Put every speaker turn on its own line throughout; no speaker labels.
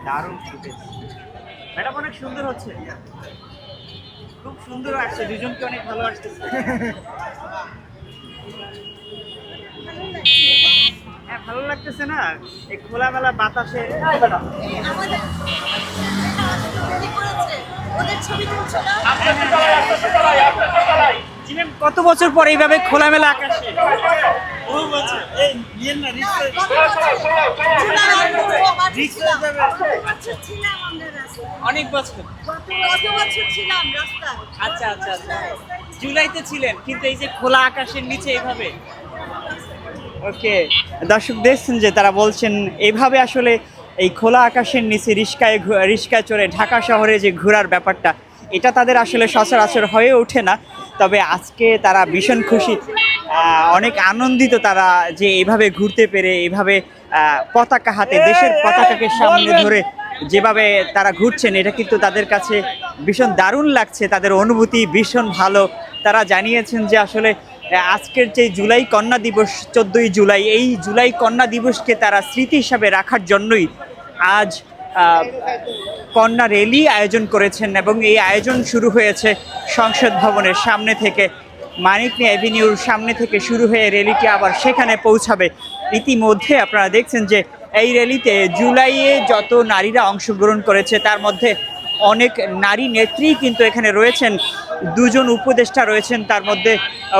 দারুণ footage, madam অনেক সুন্দর হচ্ছে, খুব সুন্দর আসছে, দুজনকে অনেক ভালো আসতেছে। হ্যাঁ ভালো লাগতেছে না এই খোলামেলা বাতাসে। কত বছর পর এইভাবে খোলামেলা আকাশে অনেক বছর। আচ্ছা আচ্ছা আচ্ছা, জুলাইতে ছিলেন কিন্তু এই যে খোলা আকাশের নিচে এইভাবে। ওকে, দর্শক দেখছেন যে তারা বলছেন এইভাবে আসলে এই খোলা আকাশের নিচে রিস্কায় চড়ে ঢাকা শহরে যে ঘোরার ব্যাপারটা, এটা তাদের আসলে সচরাচর হয়ে ওঠে না। তবে আজকে তারা ভীষণ খুশি, অনেক আনন্দিত তারা যে এইভাবে ঘুরতে পেরে, এইভাবে পতাকা হাতে, দেশের পতাকাকে সামনে ধরে যেভাবে তারা ঘুরছেন, এটা কিন্তু তাদের কাছে ভীষণ দারুণ লাগছে। তাদের অনুভূতি ভীষণ ভালো। তারা জানিয়েছেন যে আসলে আজকের যে জুলাই কন্যা দিবস, 14ই জুলাই, এই জুলাই কন্যা দিবসকে তারা স্মৃতি হিসাবে রাখার জন্যই আজ কন্যা র্যালি আয়োজন করেছেন এবং এই আয়োজন শুরু হয়েছে সংসদ ভবনের সামনে থেকে, মানিক মিয়া অ্যাভিনিউর সামনে থেকে শুরু হয়ে র্যালিটি আবার সেখানে পৌঁছাবে। ইতিমধ্যে আপনারা দেখছেন যে এই র্যালিতে জুলাইয়ে যত নারীরা অংশগ্রহণ করেছে তার মধ্যে অনেক নারী নেত্রী কিন্তু এখানে রয়েছেন। দুজন উপদেষ্টা রয়েছেন, তার মধ্যে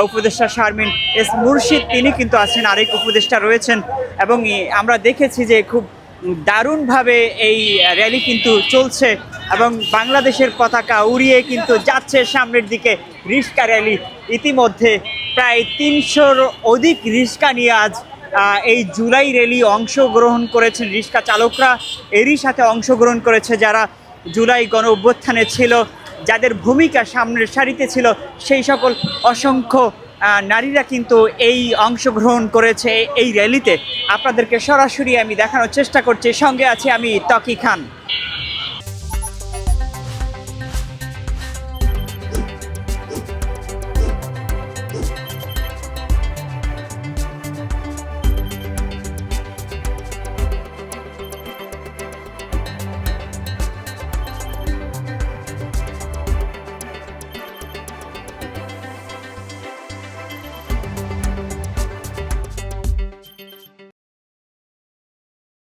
উপদেষ্টা শারমিন এস মুর্শিদ তিনি কিন্তু আছেন, আরেক উপদেষ্টা রয়েছেন। এবং আমরা দেখেছি যে খুব দারুণভাবে এই র্যালি কিন্তু চলছে এবং বাংলাদেশের পতাকা উড়িয়ে কিন্তু যাচ্ছে সামনের দিকে রিস্কা র্যালি। ইতিমধ্যে প্রায় 300-র অধিক রিস্কা নিয়ে আজ এই জুলাই র্যালি অংশগ্রহণ করেছেন রিস্কা চালকরা। এরই সাথে অংশগ্রহণ করেছে যারা জুলাই গণ অভ্যুত্থানে ছিল, যাদের ভূমিকা সামনের সারিতে ছিল, সেই সকল অসংখ্য নারীরা কিন্তু এই অংশগ্রহণ করেছে এই র্যালিতে। আপনাদেরকে সরাসরি আমি দেখানোর চেষ্টা করছি, সঙ্গে আছি আমি ত্বকি খান।